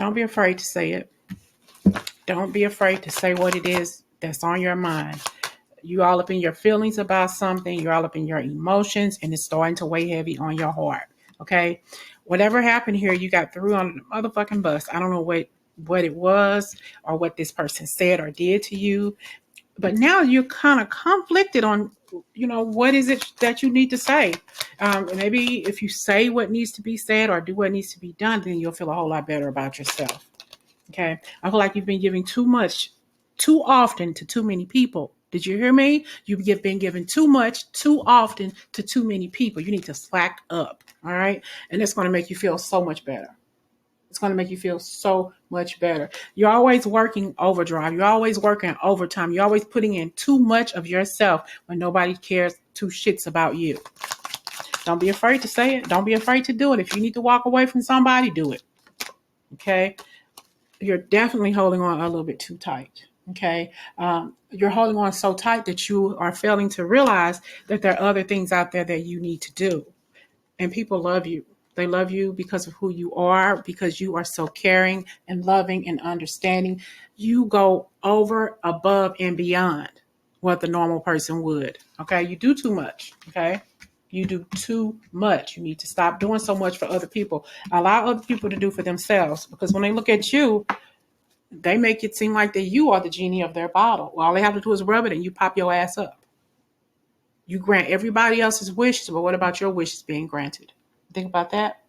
Don't be afraid to say it. Don't be afraid to say what it is that's on your mind. You all up in your feelings about something. You're all up in your emotions, and it's starting to weigh heavy on your heart. Okay? Whatever happened here, you got through on the motherfucking bus. I don't know what it was or what this person said or did to you, but now you're kind of conflicted on, what is it that you need to say. Maybe if you say what needs to be said or do what needs to be done, then you'll feel a whole lot better about yourself. Okay. I feel like you've been giving too much, too often to too many people. Did you hear me? You've been giving too much, too often to too many people. You need to slack up. All right. And it's going to make you feel so much better. It's going to make you feel so much better. You're always working overdrive. You're always working overtime. You're always putting in too much of yourself when nobody cares two shits about you. Don't be afraid to say it. Don't be afraid to do it. If you need to walk away from somebody, do it. Okay. You're definitely holding on a little bit too tight. Okay. You're holding on so tight that you are failing to realize that there are other things out there that you need to do. And people love you. They love you because of who you are, because you are so caring and loving and understanding. You go over, above, and beyond what the normal person would. Okay. You do too much. Okay. You do too much. You need to stop doing so much for other people. Allow other people to do for themselves, because when they look at you, they make it seem like that you are the genie of their bottle. Well, all they have to do is rub it and you pop your ass up. You grant everybody else's wishes, but what about your wishes being granted? Think about that.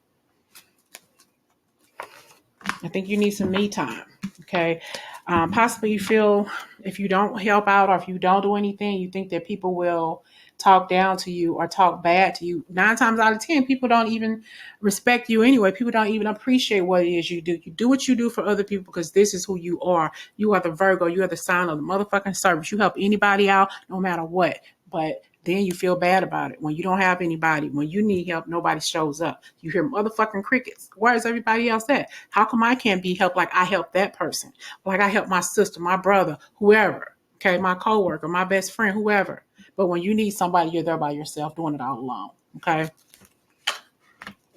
I think you need some me time. Okay. Possibly you feel if you don't help out or if you don't do anything, you think that people will talk down to you or talk bad to you. 9 times out of 10, people don't even respect you anyway. People don't even appreciate what it is you do. You do what you do for other people because this is who you are. You are the Virgo. You are the sign of the motherfucking service. You help anybody out no matter what. But then you feel bad about it. When you don't have anybody, when you need help, nobody shows up. You hear motherfucking crickets. Where is everybody else at? How come I can't be helped like I helped that person? Like I helped my sister, my brother, whoever. Okay, my coworker, my best friend, whoever. But when you need somebody, you're there by yourself doing it all alone. Okay?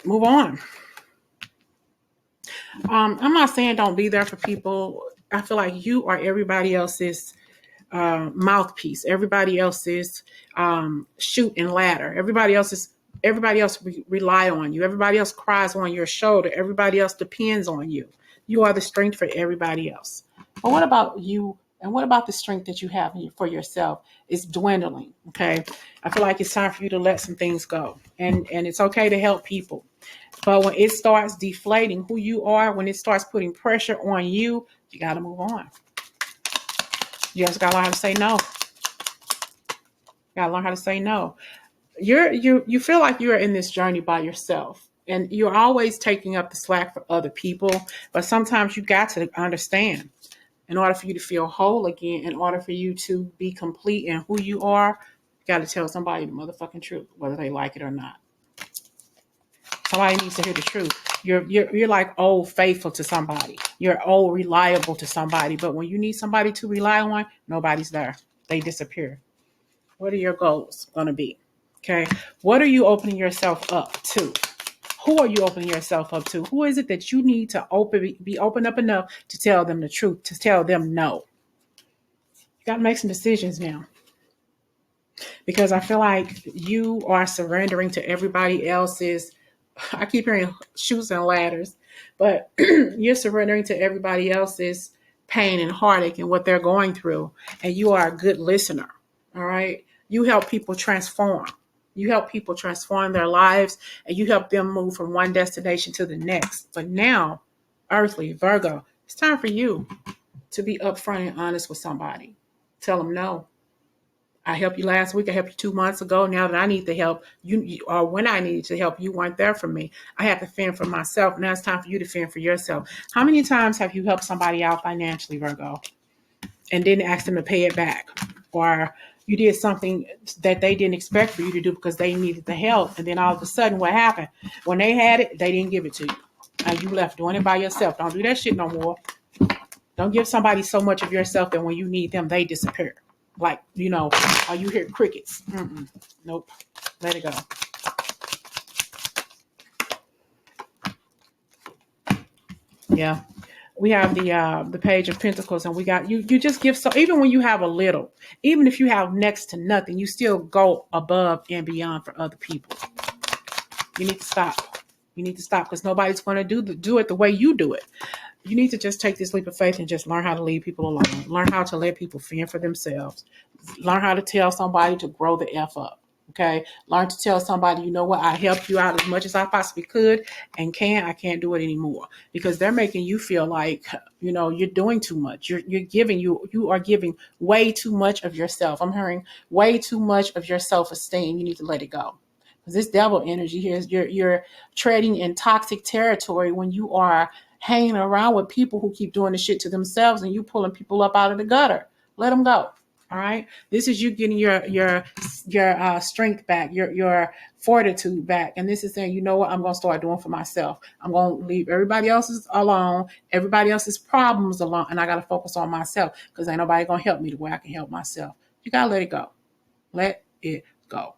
Move on. I'm not saying don't be there for people. I feel like you are everybody else's mouthpiece. Everybody else's chute and ladder. Everybody else rely on you. Everybody else cries on your shoulder. Everybody else depends on you. You are the strength for everybody else. But what about you? And what about the strength that you have for yourself is dwindling? Okay. I feel like it's time for you to let some things go. And it's okay to help people. But when it starts deflating who you are, when it starts putting pressure on you, you got to move on. You just got to learn how to say no. You got to learn how to say no. You feel like you're in this journey by yourself, and you're always taking up the slack for other people. But sometimes you got to understand, in order for you to feel whole again, in order for you to be complete in who you are, you got to tell somebody the motherfucking truth, whether they like it or not. Somebody needs to hear the truth. You're like old faithful to somebody. You're old reliable to somebody. But when you need somebody to rely on, nobody's there. They disappear. What are your goals going to be? Okay. What are you opening yourself up to? Who are you opening yourself up to? Who is it that you need to be open up enough to tell them the truth, to tell them no? You got to make some decisions now. Because I feel like you are surrendering to everybody else's, I keep hearing chutes and ladders, but you're surrendering to everybody else's pain and heartache and what they're going through. And you are a good listener. All right. You help people transform. You help people transform their lives, and you help them move from one destination to the next. But now, earthly Virgo, it's time for you to be upfront and honest with somebody. Tell them no. I helped you last week. I helped you 2 months ago. Now that I need the help, or when I needed to help, you weren't there for me. I had to fend for myself. Now it's time for you to fend for yourself. How many times have you helped somebody out financially, Virgo, and didn't ask them to pay it back? Or you did something that they didn't expect for you to do because they needed the help. And then all of a sudden, what happened? When they had it, they didn't give it to you. And you left doing it by yourself. Don't do that shit no more. Don't give somebody so much of yourself that when you need them, they disappear. Like, or you hear crickets. Nope. Let it go. Yeah. we have the Page of Pentacles, and we got you. You just give, so even when you have a little, even if you have next to nothing, you still go above and beyond for other people. You need to stop. You need to stop, because nobody's going to do it the way you do it. You need to just take this leap of faith and just learn how to leave people alone. Learn how to let people fend for themselves. Learn how to tell somebody to grow the F up. Okay. Learn to tell somebody, you know what, I helped you out as much as I possibly could and I can't do it anymore, because they're making you feel like, you're doing too much. You are giving way too much of yourself. I'm hearing way too much of your self-esteem. You need to let it go. Because this devil energy here is you're treading in toxic territory when you are hanging around with people who keep doing the shit to themselves, and you pulling people up out of the gutter. Let them go. All right. This is you getting your strength back, your fortitude back. And this is saying, you know what, I'm going to start doing for myself. I'm going to leave everybody else's alone, everybody else's problems alone. And I got to focus on myself, because ain't nobody going to help me the way I can help myself. You got to let it go. Let it go.